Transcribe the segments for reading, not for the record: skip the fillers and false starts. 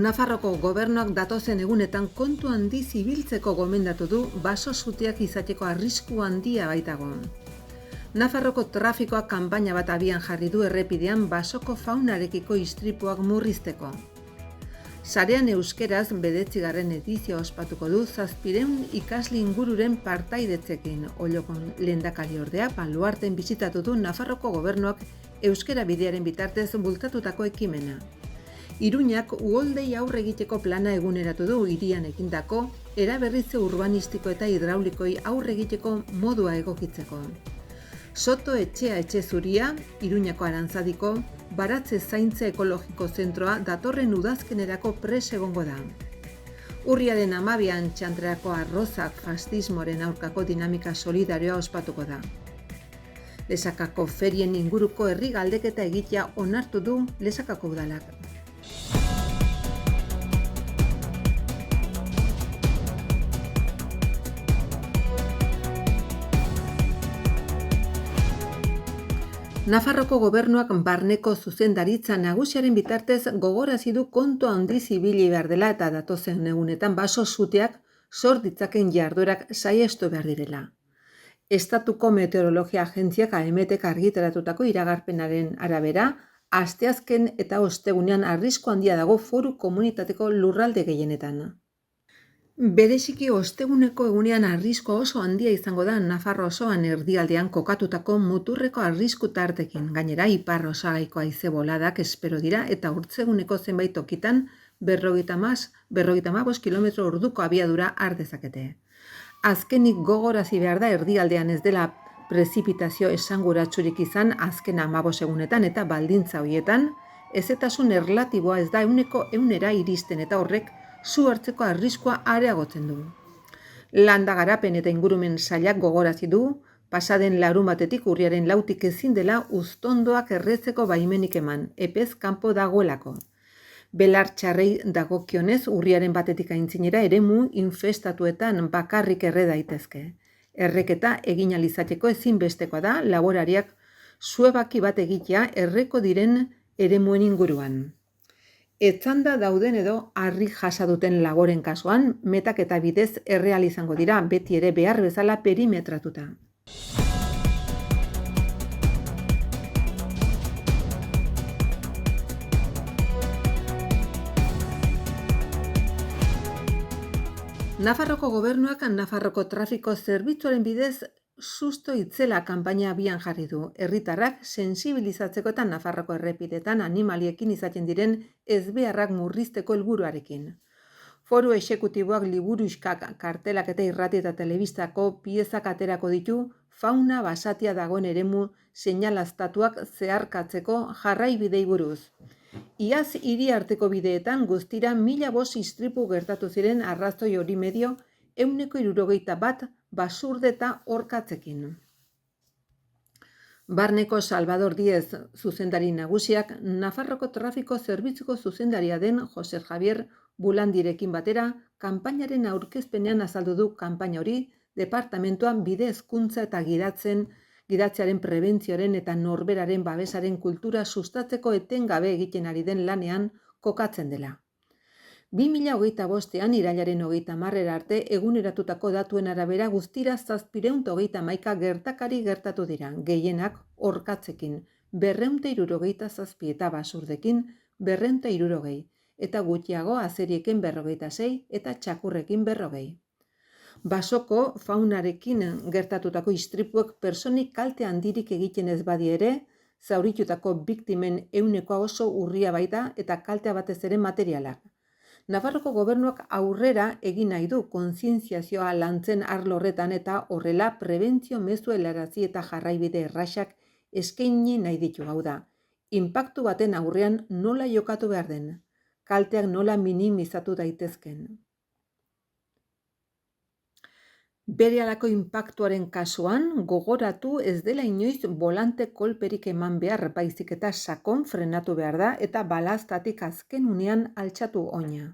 Nafarroko gobernuak datozen egunetan kontu handiz ibiltzeko gomendatu du baso suteak izateko arrisku handia baitago. Nafarroko trafikoak kanpaina bat abian jarri du errepidean basoko faunarekiko istripuak murrizteko. Sarean euskeraz 9. edizioa ospatuko du 700 ikasle ingururen partaidetzekin. Ollokon lehendakari ordea Baluarten bisitatu du Nafarroko gobernuak euskera bidearen bitartez bultatutako ekimena. Iruñak uholdei aurre egiteko plana eguneratu du hirian egindako eraberritze urbanistiko eta hidraulikoi aurre egiteko modua egokitzeko. Soto etxea etxe zuria, Iruñako Arantzadiko, baratze zaintza ekologiko zentroa datorren udazkenerako pres egongo da. Urriaren 12an Txantrako arrozak fascismoren aurkako dinamika solidarioa ospatuko da. Lesakako ferien inguruko herri galdeketa egitea onartu du Lesakako udalak. Nafarroko gobernuak barneko zuzendaritza nagusiaren bitartez gogorarazi du kontu handiz ibili behar dela eta datozen egunetan baso suteak sor ditzaken jarduerak saihestu behar direla. Estatuko Meteorologia Agentziak AEMETek argitaratutako iragarpenaren arabera, asteazken eta ostegunean arrisku handia dago foru komunitateko lurralde gehienetan. Bereziki osteguneko egunean arriskua oso handia izango da Nafarro osoan erdialdean kokatutako muturreko arrisku tartekin. Gainera, ipar osagaiko haize boladak espero dira eta urtzeguneko zenbait tokitan 50 kilometro orduko abiadura har dezakete. Azkenik gogorazi behar da erdialdean ez dela prezipitazio esanguratsurik izan azken 15 egunetan eta baldintza horietan, hezetasun erlatiboa ez da 100% iristen eta horrek su hartzeko arriskua areagotzen du. Landa Garapen eta Ingurumen Sailak gogorazi du, pasaden larunbatetik urriaren 4tik ezin dela uztondoak erretzeko baimenik eman, epez kanpo dagoelako. Belar txarrei dagokionez urriaren 1tik aintzinera eremu infestatuetan bakarrik erre daitezke. Erreketa egin ahal izateko ezinbestekoa da laborariak suebaki bat egitea erreko diren eremuen inguruan. Etzanda dauden edo harri jasa duten laboren kasuan, metaketa bidez erreal izango dira beti ere behar bezala perimetratuta. Nafarroko gobernuak Nafarroko trafiko zerbitzuaren bidez susto itzela kanpaina abian jarri du. Herritarrak sentsibilizatzeko eta Nafarroko errepidetan animaliekin izaten diren ezbeharrak murrizteko helburuarekin. Foru exekutiboak liburuxkak, kartelak eta irrati eta telebistako piezak aterako ditu fauna basatia dagoen eremu seinalaztatuak zeharkatzeko jarraibidei buruz. Iaz hiri arteko bideetan guztira 1005 istripu gertatu ziren arrazoi hori medio 161 basurdeta orkatzekin. Barneko Salvador Diez zuzendari nagusiak Nafarroko trafiko zerbitzuko zuzendaria den Jose Javier Bulandirekin batera kanpainaren aurkezpenean azaldu du kanpaina hori departamentuan bide hezkuntza eta gidatzearen prebentzioaren eta norberaren babesaren kultura sustatzeko etengabe egiten ari den lanean kokatzen dela. 2025an irailaren 30 arte eguneratutako datuen arabera guztira 731 gertakari gertatu dira, gehienak orkatzekin 267 eta basurdekin 260 eta gutxiago azerieken 46 eta txakurrekin 40. Basoko faunarekin gertatutako istripuek personik kalte handirik egiten ez badi ere, zauritutako biktimen ehunekoa oso urria baita eta kaltea batez ere materialak. Nafarroko gobernuak aurrera egin nahi du kontzientziazioa lantzen arlo horretan eta horrela prebentzio mezu helarazi eta jarraibide erraxak eskaini nahi ditu, hau da. Inpaktu baten aurrean nola jokatu behar den, kalteak nola minimizatu daitezken. Berehalako inpaktuaren kasuan gogoratu ez dela inoiz bolante kolperik eman behar, baizik eta sakon frenatu behar da eta balaztatik azken unean altxatu oina.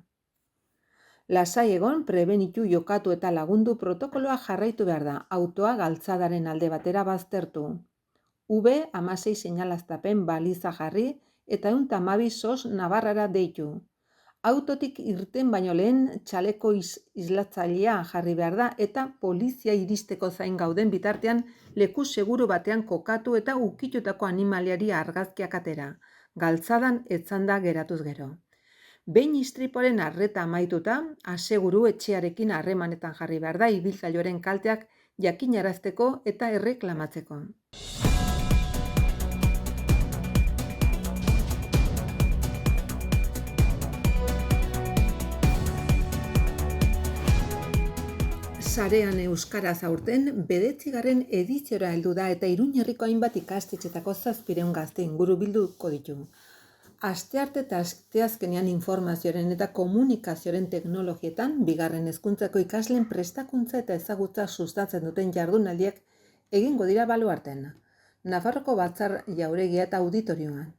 Lasai egon, prebenitu, jokatu eta lagundu protokoloa jarraitu behar da, autoa galtzadaren alde batera baztertu. V16 seinalaztapen baliza jarri eta 112 SOS Navarrara deitu. Autotik irten baino lehen txaleko islatzailea jarri behar da eta polizia iristeko zain gauden bitartean leku seguru batean kokatu eta ukitutako animaliari argazkiak atera, galtzadan etzanda geratuz gero. Behin istripuaren arreta amaituta, aseguru etxearekin harremanetan jarri behar da ibilgailuaren kalteak jakinarazteko eta erreklamatzeko. Sarean euskaraz aurten 9. ediziora heldu da eta Iruñerriko hainbat ikastetxetako 700 gazte inguru bilduko ditu. Astearte eta asteazkenean informazioaren eta komunikazioaren teknologietan, bigarren hezkuntzako ikasleen prestakuntza eta ezagutza sustatzen duten jardunaldiak egingo dira baluarten. Nafarroko Batzar Jauregia eta Auditorioan.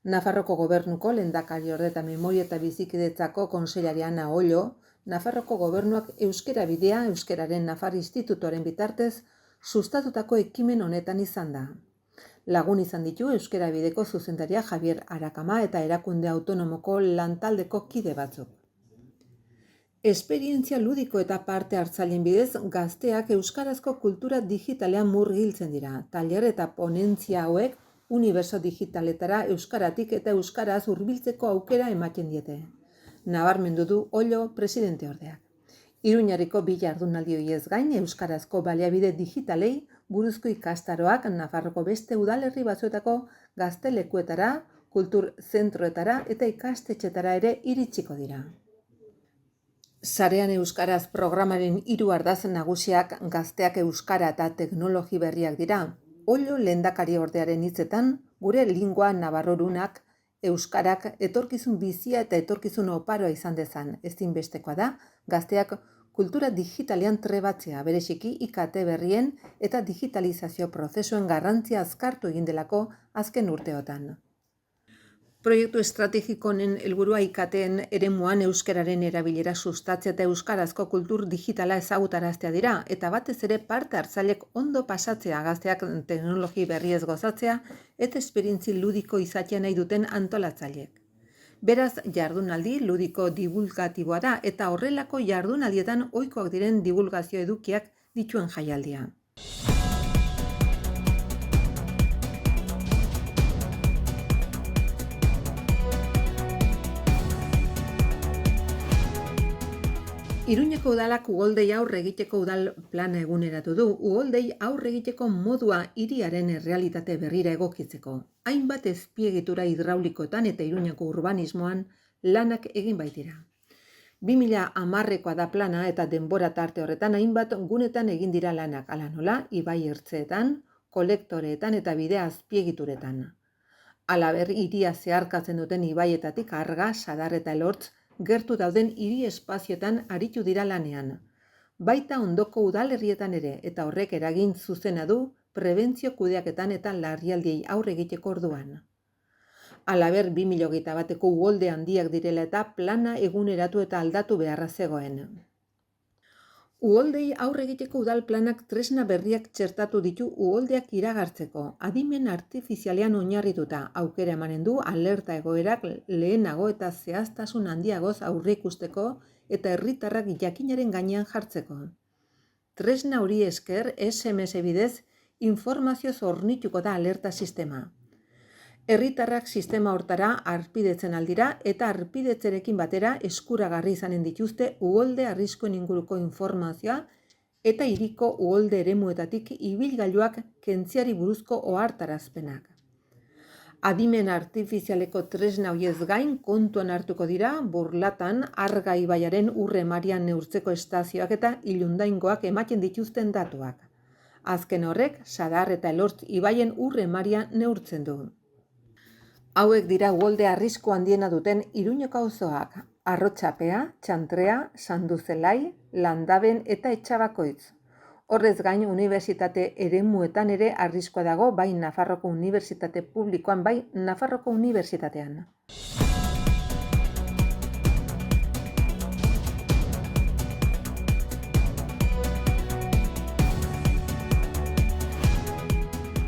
Nafarroko Gobernuko Lehendakariorde eta Memoria eta Bizikidetzako Konseilari Ana Ollo, Nafarroko Gobernuak Euskera Bidea, Euskararen Nafar Institutoaren bitartez, sustatutako ekimen honetan izan da. Lagun izan ditu Euskara Bideko zuzendaria Javier Arakama eta erakunde autonomoko lantaldeko kide batzuk. Esperientzia ludiko eta parte hartzaileen bidez, gazteak euskarazko kultura digitalean murgiltzen dira. Tailer eta ponentzia hauek uniberso digitaletara euskaratik eta euskaraz hurbiltzeko aukera ematen diete. Nabarmendu du Ollo presidenteordeak. Iruñerriko bi jardunaldi horiez gain euskarazko baliabide digitalei buruzko ikastaroak Nafarroko beste udalerri batzuetako gaztelekuetara, kultur zentroetara eta ikastetxetara ere iritsiko dira. Sarean euskaraz programaren 3 ardatz nagusiak gazteak euskara eta teknologi berriak dira. Ollo lehendakariordearen hitzetan, gure lingua nabarrorunak euskarak etorkizun bizia eta etorkizun oparoa izan dezan. Ezinbestekoa da, gazteak kultura digitalean trebatzea, bereziki IKT berrien eta digitalizazio prozesuen garrantzia azkartu egin delako azken urteotan. Proiektu estrategiko honen helburua IKTen eremuan euskararen erabilera sustatzea eta euskarazko kultur digitala ezagutaraztea dira, eta batez ere parte hartzailek ondo pasatzea gazteak teknologi berriez gozatzea eta esperientzi ludiko izatea nahi duten antolatzaileek. Beraz, jardunaldi ludiko divulgatiboa da eta horrelako jardunaldietan ohikoak diren divulgazio edukiak dituen jaialdia. Iruñeko udalak uholdei aurre egiteko udal plana eguneratu du, uholdei aurre egiteko modua hiriaren errealitate berrira egokitzeko. Hainbat azpiegitura hidraulikoetan eta Iruñeko urbanismoan lanak egin baitira. 2010koa da plana eta denbora tarte horretan hainbat gunetan egin dira lanak, hala nola, ibai ertzeetan, kolektoreetan eta bide azpiegituretan. Halaber, hiria zeharkatzen duten ibaietatik Arga, Sadar eta Elortz gertu dauden hiri espazioetan aritu dira lanean. Baita ondoko udalerrietan ere eta horrek eragin zuzena du prebentzio kudeaketan eta larrialdiei aurre egiteko orduan. Halaber 2021ko uholde handiak direla eta plana eguneratu eta aldatu beharra zegoen. Uholdei aurre egiteko udal planak tresna berriak txertatu ditu uholdeak iragartzeko. Adimen artifizialean oinarrituta aukera emanen du alerta egoerak lehenago eta zehaztasun handiagoz aurre ikusteko eta herritarrak jakinaren gainean jartzeko. Tresna hori esker SMS bidez informazioz hornituko da alerta sistema. Herritarrak sistema hortara harpidetzen aldira eta harpidetzerekin batera eskuragarri izanen dituzte uholde arriskuen inguruko informazioa eta hiriko uholde eremuetatik ibilgailuak kentziari buruzko ohartarazpenak. Adimen artifizialeko tresna horiez gain kontuan hartuko dira Burlatan Arga ibaiaren urre marian neurtzeko estazioak eta Ilundaingoak ematen dituzten datuak. Azken horrek Sadar eta Elortz ibaien urre maria neurtzen du. Hauek dira uholde arrisku handiena duten Iruñeko auzoak: Arrotzapea, Txantrea, Sanduzelai, Landaben eta Etxabakoitz. Horrez gain, unibertsitate eremuetan ere arriskua dago bai Nafarroko Unibertsitate Publikoan bai Nafarroko Unibertsitatean.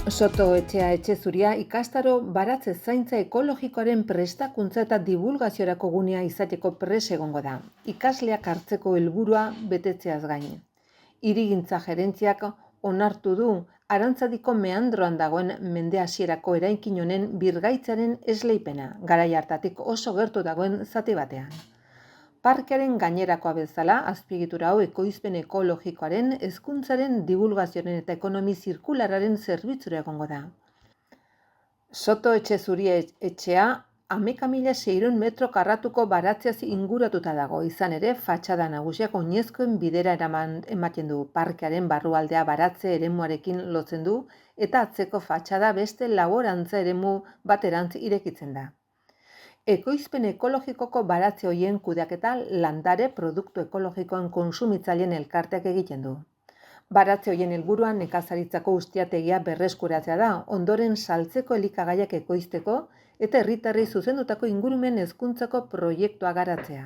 Soto etxea etxe zuria ikastaro baratze zaintza ekologikoaren prestakuntza eta divulgaziorako gunea izateko prest egongo da. Ikasleak hartzeko helburua betetzeaz gain. Hirigintza gerentziak onartu du Arantzadiko meandroan dagoen mende hasierako eraikin honen birgaitzaren esleipena, garai hartatik oso gertu dagoen zati batean. Parkearen gainerakoa bezala, azpiegitura hau ekoizpen ekologikoaren, hezkuntzaren, divulgazioaren eta ekonomi zirkulararen zerbitzura egongo da. Soto etxe zuria etxea 11.600 metro karratuko baratzeaz inguratuta dago, izan ere, fatxada nagusiak oinezkoen bidera ematen du, parkearen barrualdea baratze eremuarekin lotzen du, eta atzeko fatxada beste laborantza eremu baterantz irekitzen da. Ekoizpen ekologikoko baratze hoien kudeaketa landare produktu ekologikoen kontsumitzaileen elkarteak egiten du. Baratze hoien helburua nekazaritzako ustiategia berreskuratzea da, ondoren saltzeko elikagaiak ekoizteko eta herritarrei zuzendutako ingurumen hezkuntzako proiektua garatzea.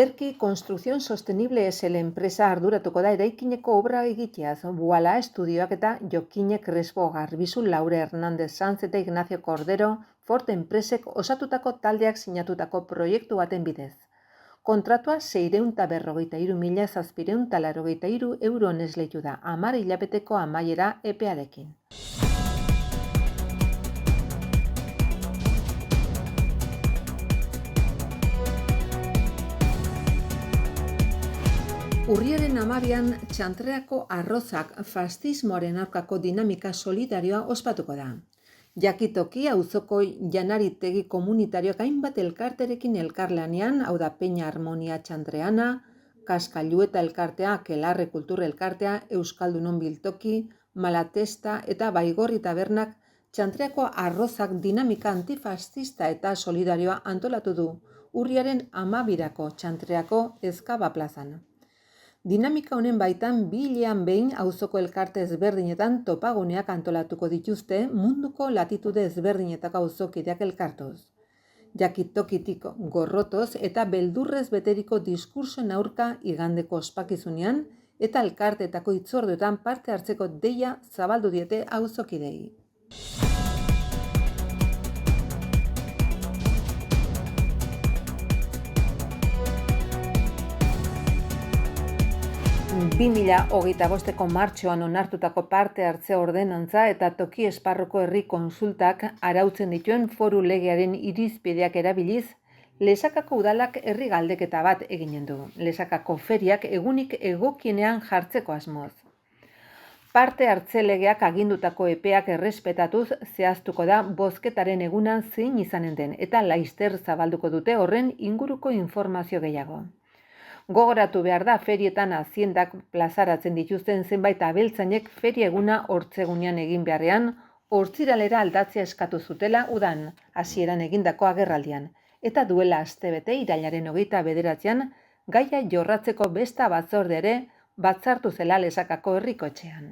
Erki Construcción Sostenible SL enpresa arduratuko da eraikineko obra egiteaz, Buala Estudioak eta Jokine Crespo Garbizu, Laure Hernández Sanz eta Ignacio Cordero Ford enpresek osatutako taldeak sinatutako proiektu baten bidez. Kontratua 643.783 euron esleitu da, 10 hilabeteko amaiera epearekin. Urriaren 12an Txantreako arrozak fascismoaren aurkako dinamika solidarioa ospatuko da. Jakitoki auzoko janaritegi komunitarioak hainbat elkarterekin elkarlanean, hau da Peña Harmonia Txantreana, Kaskailueta elkartea, Kelarre Kultur elkartea, Euskaldunon Biltoki, Malatesta eta Baigorri tabernak Txantreako arrozak dinamika antifascista eta solidarioa antolatu du urriaren 12ako Txantreako Ezkaba plazan. Dinamika honen baitan 2 hilean behin auzoko elkarte ezberdinetan topaguneak antolatuko dituzte munduko latitude ezberdinetako auzokideak elkartuz. Jakitokitik gorrotoz eta beldurrez beteriko diskursoen aurka igandeko ospakizunean eta elkarteetako hitzorduetan parte hartzeko deia zabaldu diete auzokidei. ...2025ko martxoan onartutako parte hartze ordenantza eta toki esparroko herri konsultak arautzen dituen foru legearen irizpideak erabiliz, Lesakako udalak herri galdeketa bat eginen du. Lesakako feriak egunik egokienean jartzeko asmoz. Parte hartze legeak agindutako epeak errespetatuz zehaztuko da bozketaren egunan zein izanen den eta laizter zabalduko dute horren inguruko informazio gehiago. Gogoratu behar da ferietan haziendak plazaratzen dituzten zenbait abeltzainek feria eguna hortzegunean egin beharrean, hortziralera aldatzea eskatu zutela udan hasieran egindako agerraldian, eta duela astebete irailaren 29an gaia jorratzeko besta batzorde ere batzartu zela Lesakako herriko etxean.